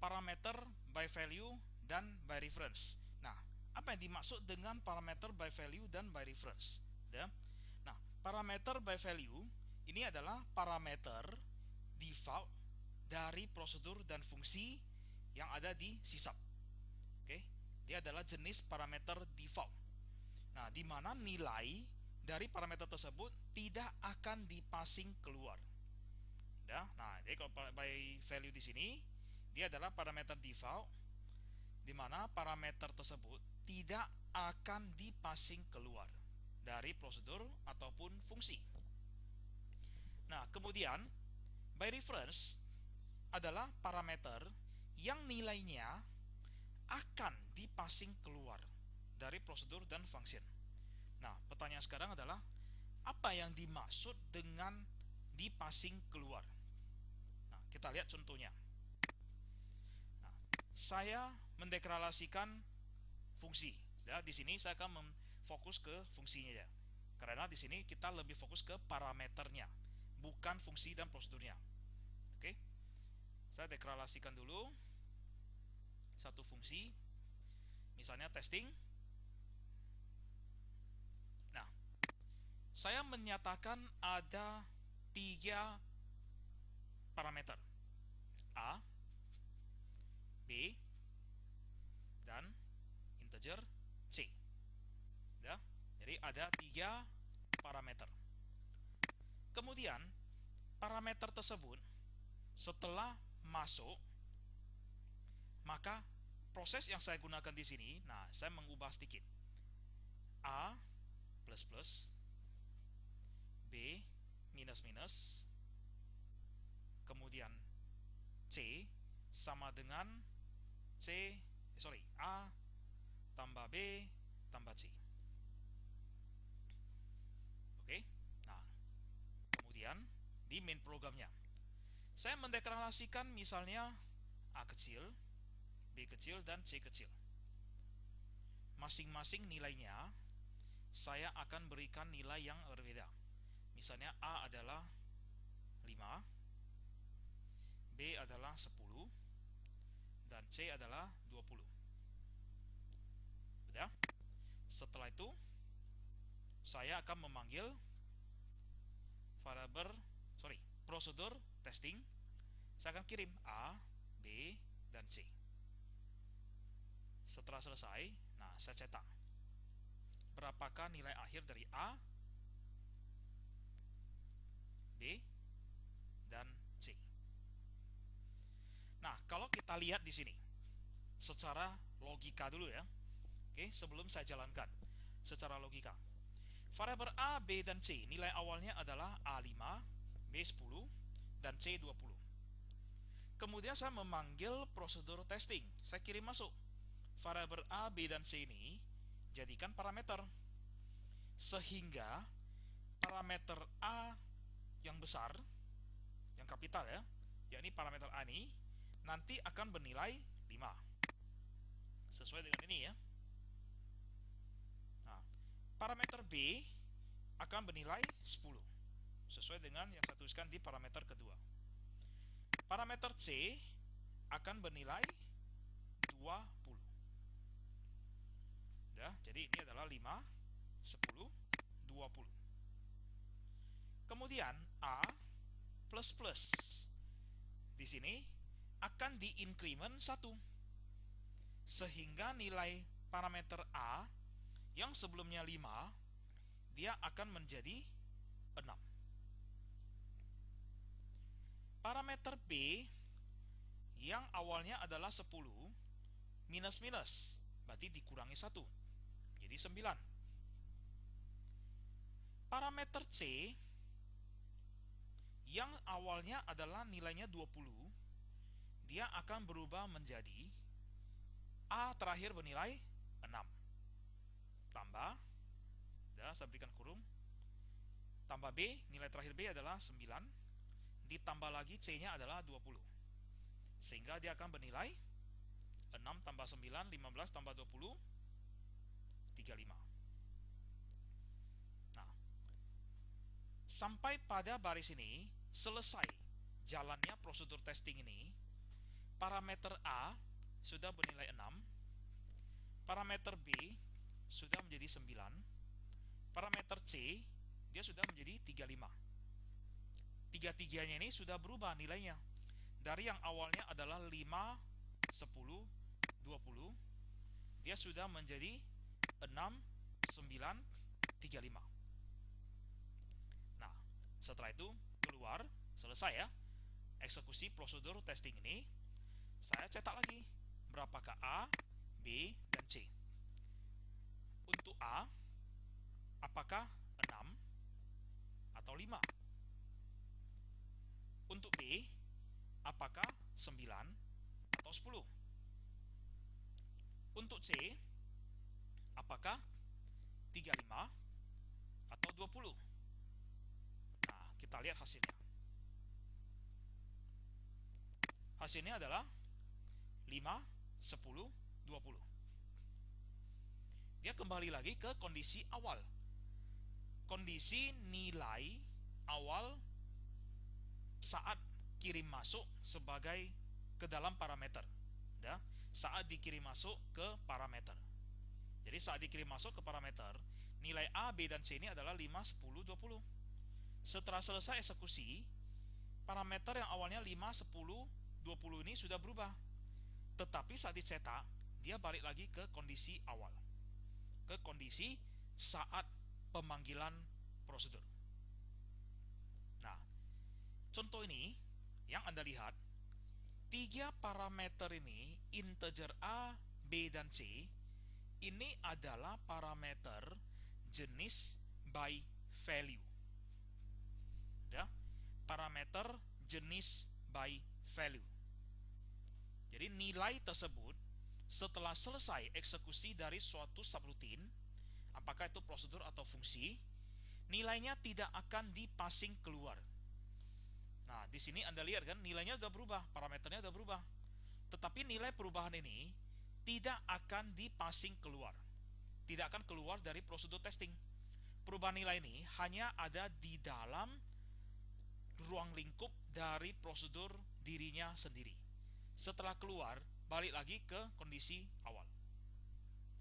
parameter by value dan by reference. Nah, apa yang dimaksud dengan parameter by value dan by reference? Ya. Nah, parameter by value ini adalah parameter default dari prosedur dan fungsi yang ada di sysub. Oke, dia adalah jenis parameter default. Nah, di mana nilai dari parameter tersebut tidak akan dipassing keluar. Ya, nah, jadi kalau by value di sini dia adalah parameter default, di mana parameter tersebut tidak akan dipassing keluar dari prosedur ataupun fungsi. Nah, kemudian by reference adalah parameter yang nilainya akan dipassing keluar dari prosedur dan function. Nah, pertanyaan sekarang adalah apa yang dimaksud dengan dipassing keluar? Nah, kita lihat contohnya. Nah, saya mendeklarasikan fungsi. Ya, di sini saya akan fokus ke fungsinya ya. Karena di sini kita lebih fokus ke parameternya, bukan fungsi dan prosedurnya. Oke. Saya deklarasikan dulu satu fungsi, misalnya testing. Nah, saya menyatakan ada 3 parameter, A, B, dan integer C. Ya, jadi ada 3 parameter. Kemudian parameter tersebut setelah masuk, maka proses yang saya gunakan di sini, nah saya mengubah sedikit. A plus plus, B minus minus, kemudian C sama dengan A tambah B tambah C. Oke. Nah, kemudian di main programnya saya mendeklarasikan misalnya A kecil, B kecil, dan C kecil. Masing-masing nilainya saya akan berikan nilai yang berbeda. Misalnya A adalah 5, B adalah 10, dan C adalah 20. Ya. Setelah itu saya akan memanggil prosedur testing. Saya akan kirim A, B, dan C. Setelah selesai, nah saya cetak berapakah nilai akhir dari A, B, dan C. Nah, kalau kita lihat di sini secara logika dulu ya. Oke, sebelum saya jalankan secara logika. Variabel A, B, dan C nilai awalnya adalah A5, B10, dan C20. Kemudian saya memanggil prosedur testing. Saya kirim masuk variabel A, B, dan C ini jadikan parameter, sehingga parameter A yang besar, yang kapital ya, yakni parameter A ini nanti akan bernilai 5 sesuai dengan ini ya. Nah, parameter B akan bernilai 10 sesuai dengan yang saya tuliskan di parameter kedua. Parameter C akan bernilai 20. Ya, jadi ini adalah 5, 10, 20. Kemudian A plus plus di sini akan diincrement 1, sehingga nilai parameter A yang sebelumnya 5 dia akan menjadi 6. Parameter B yang awalnya adalah 10 minus minus, berarti dikurangi 1, jadi 9. Parameter C yang awalnya adalah nilainya 20, dia akan berubah menjadi A terakhir bernilai 6. Tambah, ya, saya berikan kurung, tambah B, nilai terakhir B adalah 9, ditambah lagi C-nya adalah 20. Sehingga dia akan bernilai 6 tambah 9, 15 tambah 20, 35. Nah, sampai pada baris ini selesai jalannya prosedur testing ini, parameter A sudah bernilai 6, parameter B sudah menjadi 9, parameter C dia sudah menjadi 35. Tiga-tiganya ini sudah berubah nilainya. Dari yang awalnya adalah 5, 10, 20, dia sudah menjadi 6, 9, 35. Nah, setelah itu keluar, selesai ya eksekusi prosedur testing ini. Saya cetak lagi berapakah A, B, dan C. Untuk A, apakah 6 atau 5? Untuk B, apakah 9 atau 10? Untuk C, apakah 35 atau 20? Nah, kita lihat hasilnya. Hasilnya adalah 5, 10, 20. Dia kembali lagi ke kondisi awal. Kondisi nilai awal saat kirim masuk sebagai ke dalam parameter. Ya, saat dikirim masuk ke parameter. Jadi saat dikirim masuk ke parameter, nilai A, B, dan C ini adalah 5, 10, 20. Setelah selesai eksekusi, parameter yang awalnya 5, 10, 20 ini sudah berubah. Tetapi saat dicetak, dia balik lagi ke kondisi awal. Ke kondisi saat pemanggilan prosedur. Nah, contoh ini yang Anda lihat, 3 parameter ini, integer A, B, dan C, ini adalah parameter jenis by value. Ya, parameter jenis by value. Jadi nilai tersebut setelah selesai eksekusi dari suatu subroutine, apakah itu prosedur atau fungsi, nilainya tidak akan dipassing keluar. Nah, di sini Anda lihat kan, nilainya sudah berubah, parameternya sudah berubah. Tetapi nilai perubahan ini tidak akan dipassing keluar. Tidak akan keluar dari prosedur testing. Perubahan nilai ini hanya ada di dalam ruang lingkup dari prosedur dirinya sendiri. Setelah keluar, balik lagi ke kondisi awal.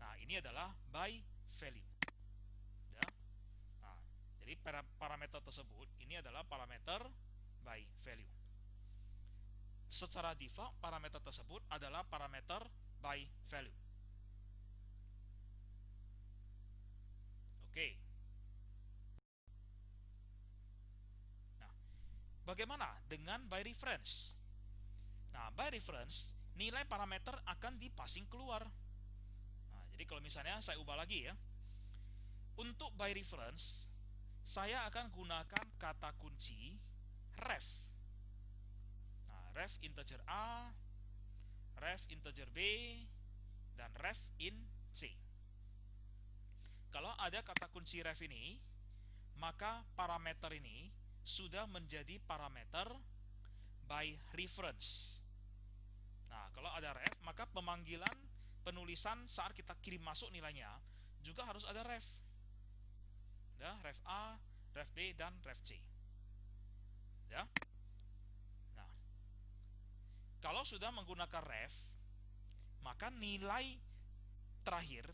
Nah, ini adalah by value. Ya. Nah, jadi parameter tersebut ini adalah parameter by value. Secara default, parameter tersebut adalah parameter by value. Oke. Nah, bagaimana dengan by reference? Nah, by reference, nilai parameter akan dipassing keluar. Nah, jadi kalau misalnya saya ubah lagi ya. Untuk by reference, saya akan gunakan kata kunci ref. Nah, ref integer A, ref integer B, dan ref in C. Kalau ada kata kunci ref ini, maka parameter ini sudah menjadi parameter by reference. Nah, kalau ada ref, maka pemanggilan penulisan saat kita kirim masuk nilainya juga harus ada ref. Ya, ref A, ref B, dan ref C. Ya. Nah, kalau sudah menggunakan ref, maka nilai terakhir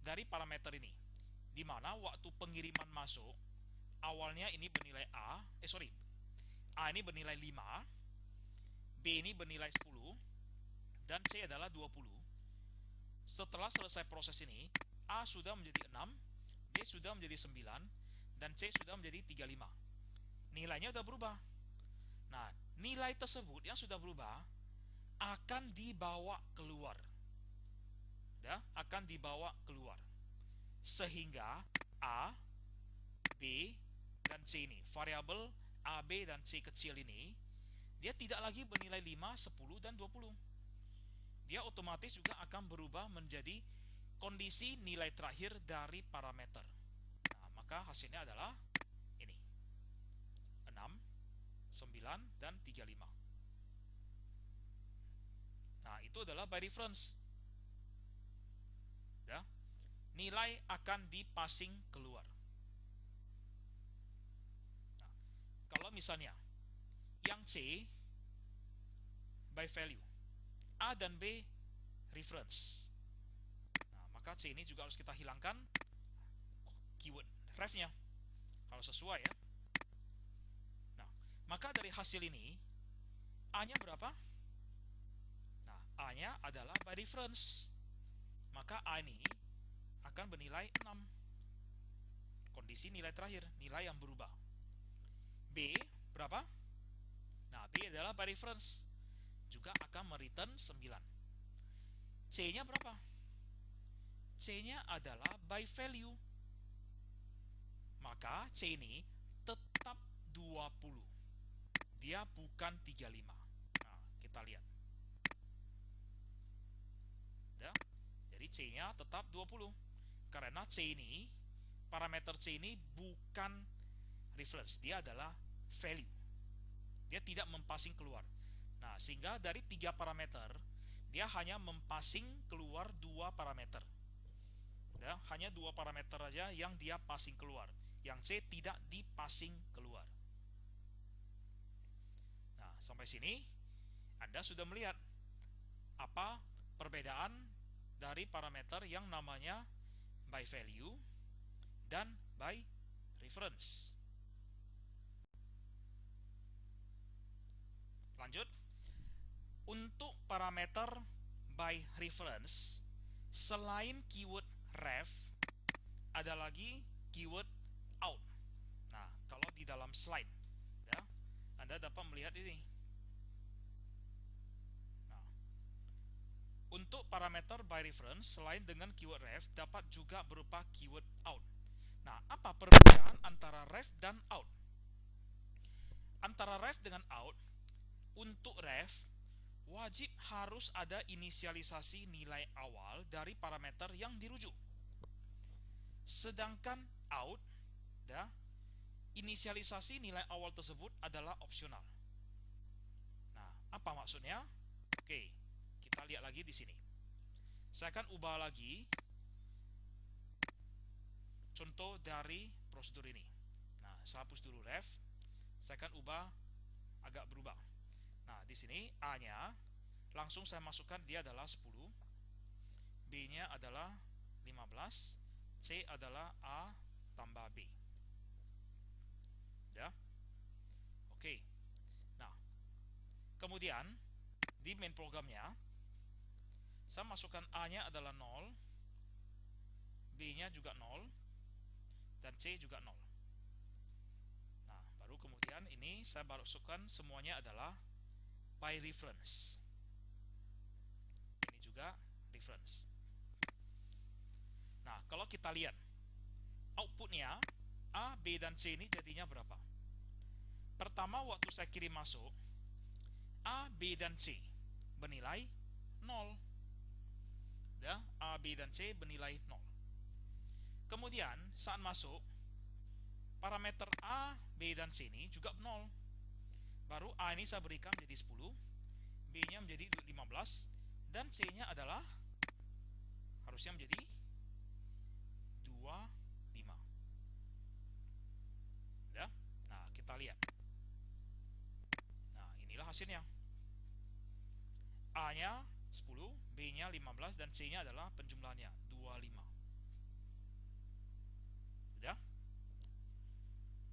dari parameter ini, di mana waktu pengiriman masuk awalnya ini bernilai A ini bernilai 5, B ini bernilai 10, dan C adalah 20. Setelah selesai proses ini, A sudah menjadi 6, B sudah menjadi 9, dan C sudah menjadi 35. Nilainya sudah berubah. Nah, nilai tersebut yang sudah berubah akan dibawa keluar. Ya, akan dibawa keluar. Sehingga A, B, dan C ini, variabel A, B, dan C kecil ini, dia tidak lagi bernilai 5, 10, dan 20. Dia otomatis juga akan berubah menjadi kondisi nilai terakhir dari parameter. Nah, maka hasilnya adalah ini. 6, 9, dan 35. Nah, itu adalah by reference. Ya. Nilai akan dipassing keluar. Nah, kalau misalnya yang C by value, A dan B reference. Nah, maka C ini juga harus kita hilangkan keyword ref-nya kalau sesuai ya. Nah, maka dari hasil ini A-nya berapa? Nah, A-nya adalah by reference. Maka A ini akan bernilai 6. Kondisi nilai terakhir, nilai yang berubah. B berapa? Nah, B adalah by reference, juga akan mereturn 9. C-nya berapa? C-nya adalah by value. Maka C ini tetap 20. Dia bukan 35. Nah, kita lihat. Ya. Jadi C-nya tetap 20. Karena C ini, parameter C ini bukan reference, dia adalah value. Dia tidak mempassing keluar. Nah, sehingga dari 3 parameter, dia hanya mempassing keluar 2 parameter. Ya, hanya 2 parameter aja yang dia passing keluar. Yang C tidak dipassing keluar. Nah, sampai sini Anda sudah melihat apa perbedaan dari parameter yang namanya by value dan by reference. Lanjut. Untuk parameter by reference, selain keyword ref, ada lagi keyword out. Nah, kalau di dalam slide ya, Anda dapat melihat ini. Nah, untuk parameter by reference, selain dengan keyword ref, dapat juga berupa keyword out. Nah, apa perbedaan antara ref dan out? Antara ref dengan out, untuk ref wajib harus ada inisialisasi nilai awal dari parameter yang dirujuk. Sedangkan out, ya, inisialisasi nilai awal tersebut adalah opsional. Nah, apa maksudnya? Oke, kita lihat lagi di sini. Saya akan ubah lagi contoh dari prosedur ini. Nah, saya hapus dulu ref. Saya akan ubah agak berubah. Nah, di sini A-nya langsung saya masukkan, dia adalah 10. B-nya adalah 15. C adalah A tambah B. Ya. Oke. Nah, kemudian di main programnya saya masukkan A-nya adalah 0, B-nya juga 0, dan C juga 0. Nah, baru kemudian ini saya masukkan semuanya adalah by reference. Ini juga reference. Nah, kalau kita lihat outputnya A, B, dan C ini jadinya berapa? Pertama, waktu saya kirim masuk, A, B, dan C bernilai 0. Ya, A, B, dan C bernilai 0. Kemudian saat masuk, parameter A, B, dan C ini juga 0. Baru A ini saya berikan menjadi 10, B-nya menjadi 15, dan C-nya adalah harusnya menjadi 25. Ya. Nah, kita lihat. Nah, inilah hasilnya. A-nya 10, B-nya 15, dan C-nya adalah penjumlahannya 25. Ya.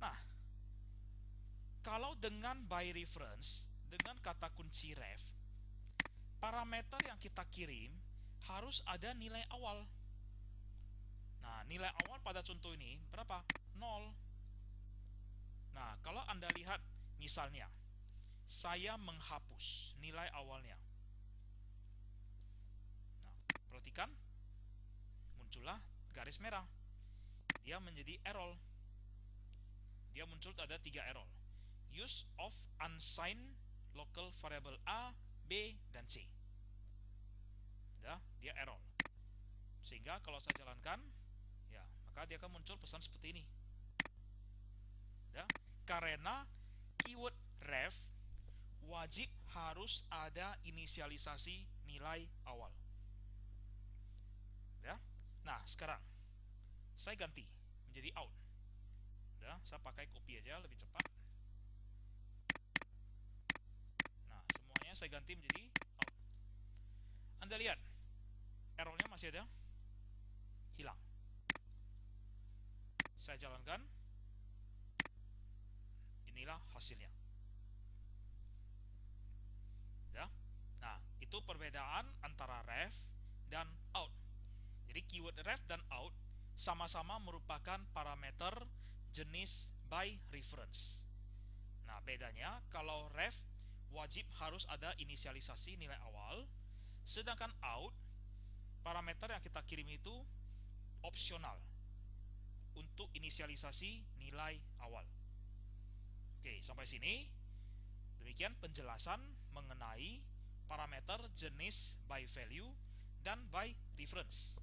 Nah, kalau dengan by reference, dengan kata kunci ref, parameter yang kita kirim harus ada nilai awal. Nah, nilai awal pada contoh ini berapa? 0. Nah, kalau Anda lihat misalnya, saya menghapus nilai awalnya. Nah, perhatikan, muncullah garis merah. Dia menjadi error. Dia muncul ada 3 error. Use of unsigned local variable A, B, dan C. Ya, dia error. Sehingga kalau saya jalankan, ya, maka dia akan muncul pesan seperti ini. Ya, karena keyword ref wajib harus ada inisialisasi nilai awal. Ya. Nah, sekarang saya ganti menjadi out. Ya, saya pakai copy aja lebih cepat. Nah, semuanya saya ganti menjadi out. Anda lihat, errornya masih ada, hilang. Saya jalankan, inilah hasilnya. Ya. Nah, itu perbedaan antara ref dan out. Jadi keyword ref dan out sama-sama merupakan parameter jenis by reference. Nah, bedanya kalau ref wajib harus ada inisialisasi nilai awal, sedangkan out parameter yang kita kirim itu opsional untuk inisialisasi nilai awal. Oke, sampai sini demikian penjelasan mengenai parameter jenis by value dan by reference.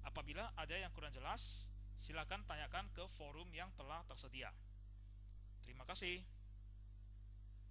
Apabila ada yang kurang jelas, silakan tanyakan ke forum yang telah tersedia. Terima kasih.